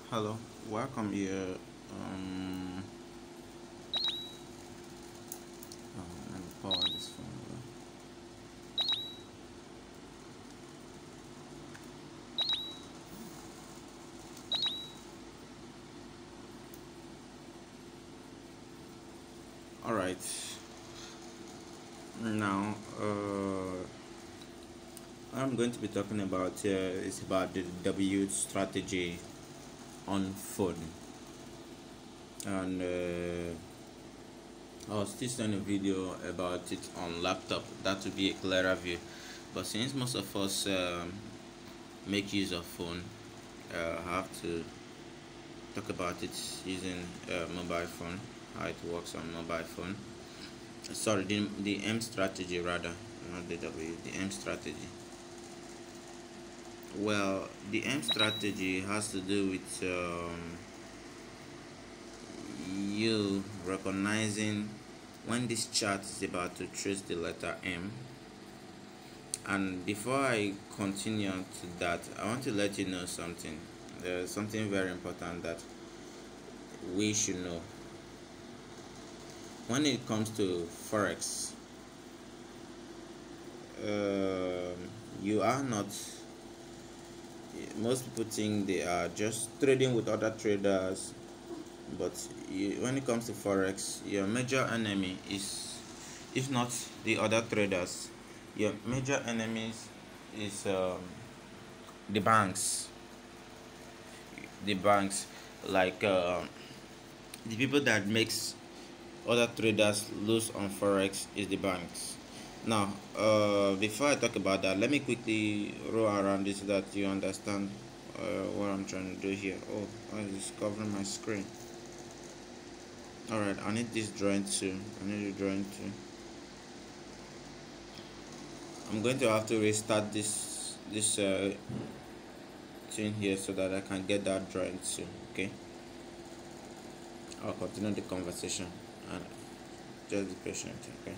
Hello, welcome here. Um, Let me power this phone. All right. Now, I'm going to be talking about is about the W strategy on phone, and I was still sending a video about it on laptop. That would be a clearer view. But since most of us make use of phone, I have to talk about it using mobile phone, how it works on mobile phone. Sorry, the M strategy rather, not the W, the M strategy. Well, the M strategy has to do with you recognizing when this chart is about to trace the letter M. And before I continue to that, I want to let you know something. There's something very important that we should know. When it comes to forex, you are not, most people think they are just trading with other traders, but when it comes to forex, your major enemy is, if not the other traders, your major enemies is the banks. The banks, like the people that makes other traders lose on forex is the banks. Now, before I talk about that, let me quickly roll around this so that you understand what I'm trying to do here. Oh, I is covering my screen. Alright, I need this drawing too. I need the drawing too. I'm going to have to restart this thing here so that I can get that drawing too. Okay, I'll continue the conversation and just be patient. Okay.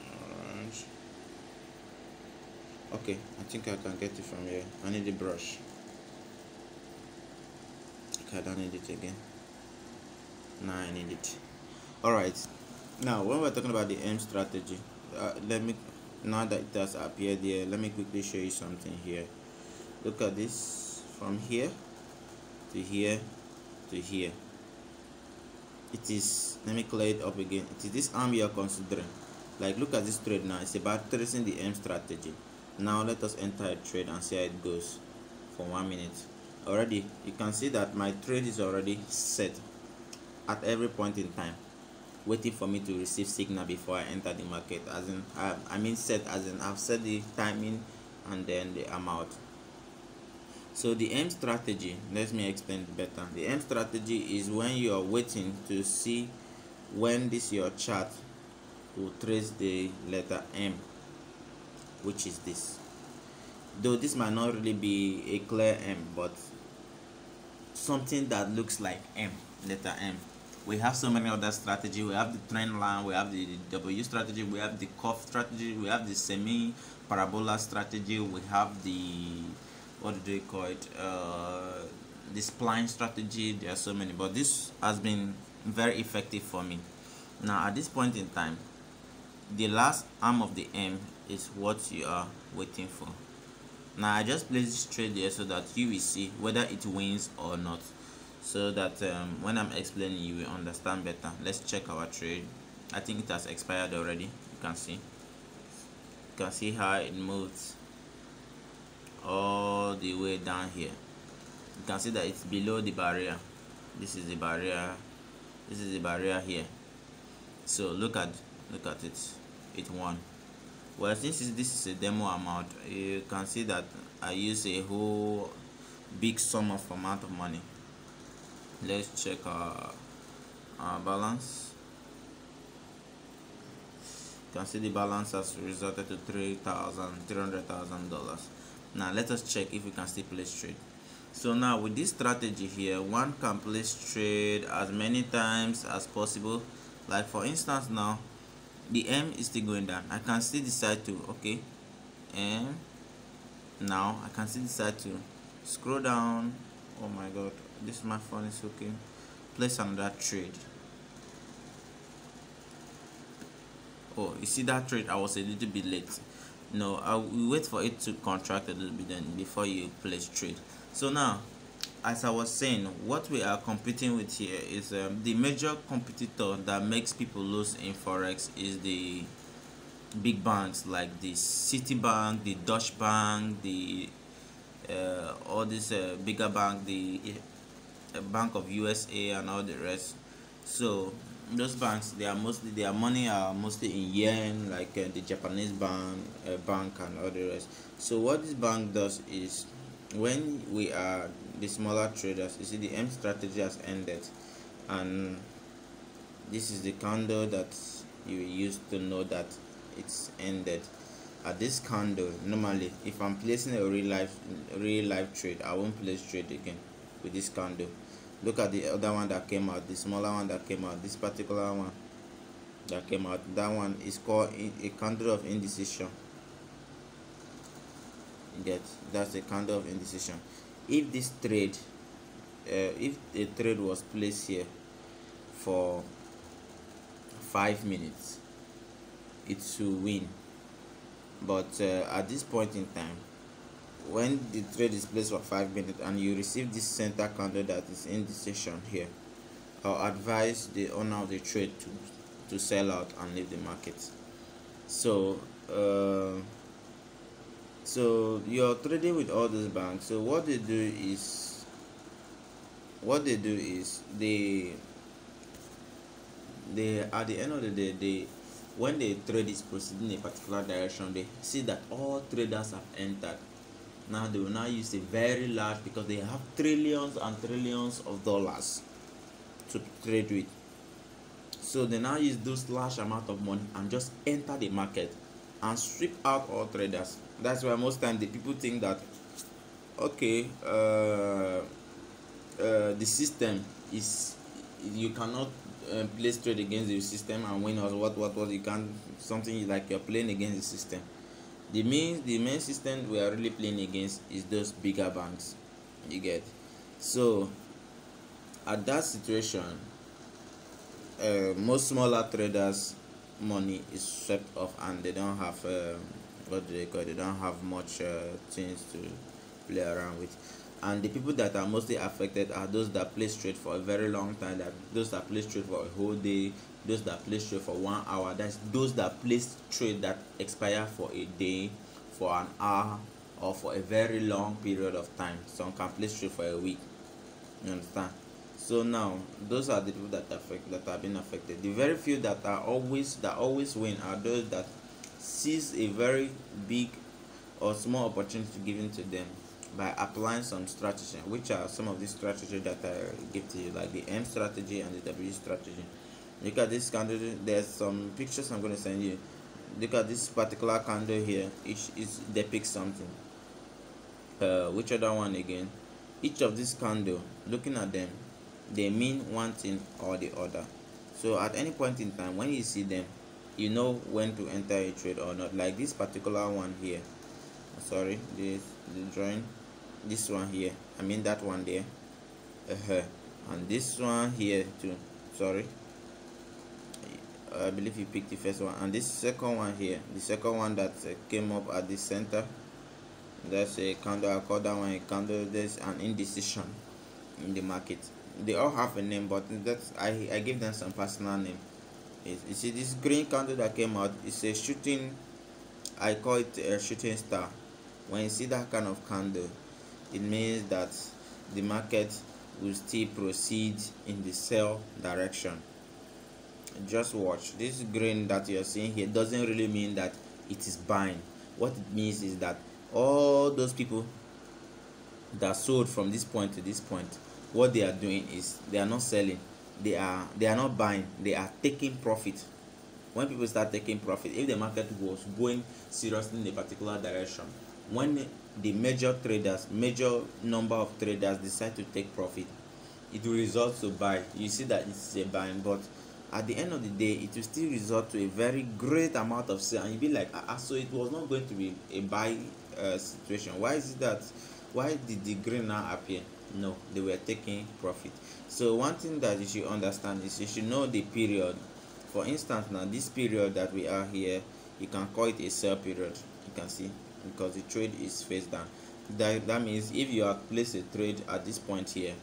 Alright. Okay, I think I can get it from here. I need the brush. Okay, I don't need it again. Now I need it. Alright, now when we're talking about the M strategy, let me, now that it has appeared here, let me quickly show you something here. Look at this, from here to here to here. It is, let me clear it up again. It is this arm you are considering. Like, look at this trade now. It's about tracing the M strategy. Now let us enter a trade and see how it goes for 1 minute. Already you can see that my trade is already set at every point in time, waiting for me to receive signal before I enter the market. As in, I mean set, as in I've set the timing and then the amount. So the M strategy, let me explain it better. The M strategy is when you are waiting to see when this your chart will trace the letter M, which is this. Though this might not really be a clear M, but something that looks like M, letter M. We have so many other strategies. We have the trend line, we have the W strategy, we have the curve strategy, we have the semi parabola strategy, we have the, what do they call it, the spline strategy. There are so many, but this has been very effective for me. Now at this point in time, the last arm of the M is what you are waiting for. Now I just place this trade there so that you will see whether it wins or not, so that when I'm explaining you will understand better. Let's check our trade. I think it has expired already. You can see how it moves all the way down here. You can see that it's below the barrier. This is the barrier, this is the barrier here. So look at it, it won. Well, since this is a demo amount, you can see that I use a whole big sum of amount of money. Let's check our balance. You can see the balance has resulted to $300,000. Now let us check if we can still place trade. So now with this strategy here, one can place trade as many times as possible. Like for instance, now the M is still going down. I can still decide to, okay, M. Now I can still decide to scroll down. Oh my god, this smartphone is okay. Place another trade. Oh, you see that trade, I was a little bit late. No, I will wait for it to contract a little bit then before you place trade. So now, as I was saying, what we are competing with here is the major competitor that makes people lose in forex is the big banks like the Citibank, the Deutsche Bank, the all these bigger bank, the Bank of USA, and all the rest. So those banks, they are mostly, their money are mostly in yen, like the Japanese bank and all the rest. So what this bank does is, when we are the smaller traders, you see the M strategy has ended, and this is the candle that you used to know that it's ended. At this candle, normally if I'm placing a real life trade, I won't place trade again with this candle. Look at the other one that came out, the smaller one that came out, this particular one that came out, that one is called a candle of indecision. That's a candle of indecision. If this trade if a trade was placed here for 5 minutes, it should win. But at this point in time, when the trade is placed for 5 minutes and you receive this center candle that is indecision here, I'll advise the owner of the trade to sell out and leave the market. So so you're trading with all those banks. So what they do is they at the end of the day, when the trade is proceeding in a particular direction, they see that all traders have entered. Now they will now use a very large, because they have trillions and trillions of dollars to trade with. So they now use those large amount of money and just enter the market and sweep out all traders. That's why most times the people think that, okay, the system is, you cannot place trade against the system and win, or what you can't, something like you're playing against the system. The main system we are really playing against is those bigger banks, you get. So at that situation, most smaller traders money is swept off, and they don't have what do they call it? They don't have much things to play around with. And the people that are mostly affected are those that place trade for a very long time, that those that place trade for a whole day, those that place trade for 1 hour, that's those that place trade that expire for a day, for an hour, or for a very long period of time. Some can place trade for a week, you understand. So now those are the people that have been affected. The very few that always win are those that seize a very big or small opportunity given to them by applying some strategy, which are some of these strategies that I give to you, like the M strategy and the W strategy. Look at this candle. There's some pictures I'm going to send you. Look at this particular candle here. Each is depicts something. Which other one again? Each of these candle, looking at them, they mean one thing or the other. So at any point in time, when you see them, you know when to enter a trade or not. Like this particular one here, sorry, the drawing, this one here, I mean that one there, and this one here too, sorry, I believe you picked the first one, and this second one here, the second one that came up at the center, that's a candle. I call that one a candle. There's an indecision in the market. They all have a name, but that's I give them some personal name. You see this green candle that came out, it's a shooting, I call it a shooting star. When you see that kind of candle, it means that the market will still proceed in the sell direction. Just watch. This green that you're seeing here doesn't really mean that it is buying. What it means is that all those people that sold from this point to this point, what they are doing is they are not selling, they are not buying, they are taking profit. When people start taking profit, if the market was going seriously in a particular direction, when the major number of traders decide to take profit, it will result to buy. You see that it's a buying. But at the end of the day it will still result to a very great amount of sale, and you'll be like, so it was not going to be a buy situation. Why is it that, why did the green now appear? No, they were taking profit. So one thing that you should understand is you should know the period. For instance, now this period that we are here, you can call it a sell period. You can see, because the trade is face down. That means if you have placed a trade at this point here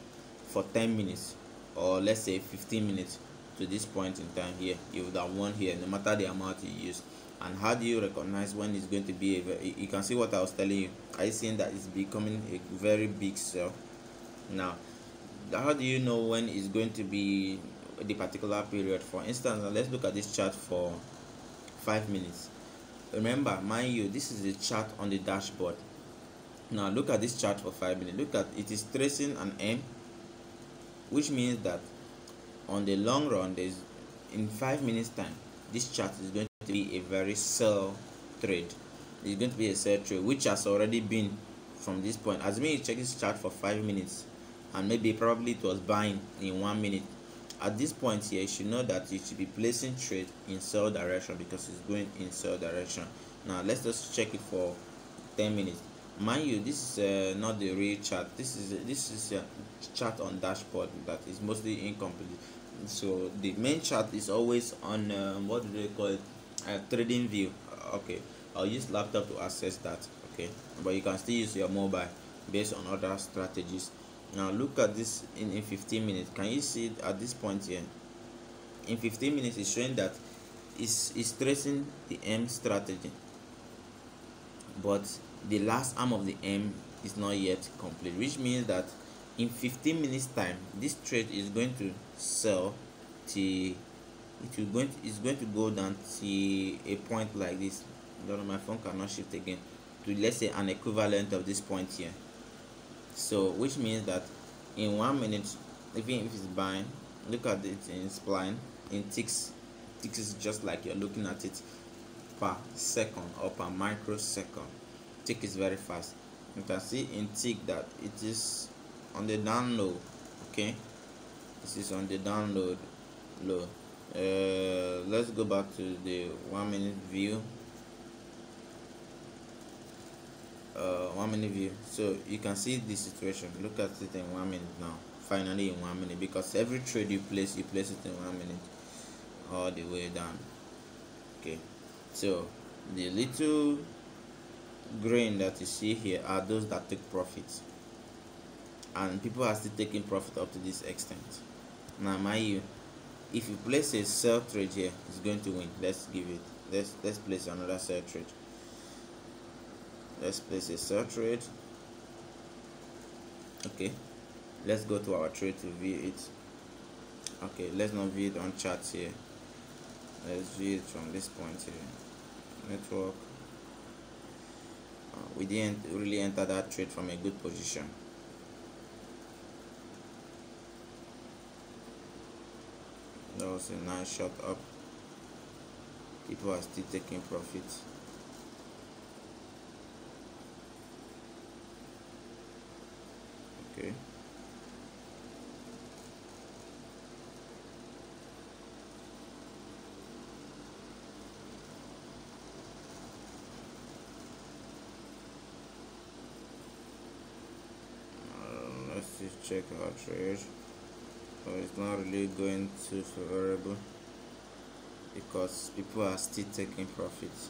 for 10 minutes, or let's say 15 minutes to this point in time here, you would have won here no matter the amount you use. And how do you recognize when it's going to be you can see what I was telling you. Are you seeing that it's becoming a very big sell? Now, how do you know when it's going to be the particular period? For instance, let's look at this chart for 5 minutes. Remember, mind you, this is the chart on the dashboard. Now look at this chart for 5 minutes. Look at it, is tracing an M, which means that on the long run, there's in 5 minutes time, this chart is going to be a very sell trade. It's going to be a sell trade, which has already been from this point. As me, you check this chart for 5 minutes, and maybe probably it was buying in 1 minute. At this point here, you should know that you should be placing trade in sell direction, because it's going in sell direction. Now let's just check it for 10 minutes. Mind you, this is not the real chart. This is a chart on dashboard that is mostly incomplete. So the main chart is always on what do they call it, trading view. Okay, I'll use laptop to access that. Okay, but you can still use your mobile based on other strategies. Now look at this in 15 minutes. Can you see it at this point here? In 15 minutes, it's showing that it's tracing the M strategy, but the last arm of the M is not yet complete, which means that in 15 minutes time, this trade is going to sell till it's going to go down to a point like this. I don't know, my phone cannot shift again, to let's say an equivalent of this point here. So which means that in 1 minute, even if it's buying, look at it in spline, in ticks is just like you're looking at it per second or per microsecond. Tick is very fast. You can see in tick that it is on the download. Okay, this is on the download low. Let's go back to the 1 minute view. 1 minute view. So you can see the situation. Look at it in 1 minute now. Finally in 1 minute, because every trade you place it in 1 minute all the way down. Okay, so the little green that you see here are those that take profits, and people are still taking profit up to this extent. Now mind you, if you place a sell trade here, it's going to win. Let's place another sell trade. Let's place a sell trade. Okay, let's go to our trade to view it. Okay, let's not view it on charts here. Let's view it from this point here. Network. We didn't really enter that trade from a good position. That was a nice shot up. People are still taking profits. Okay. Let's just check our trade. So it's not really going too favorable, because people are still taking profits.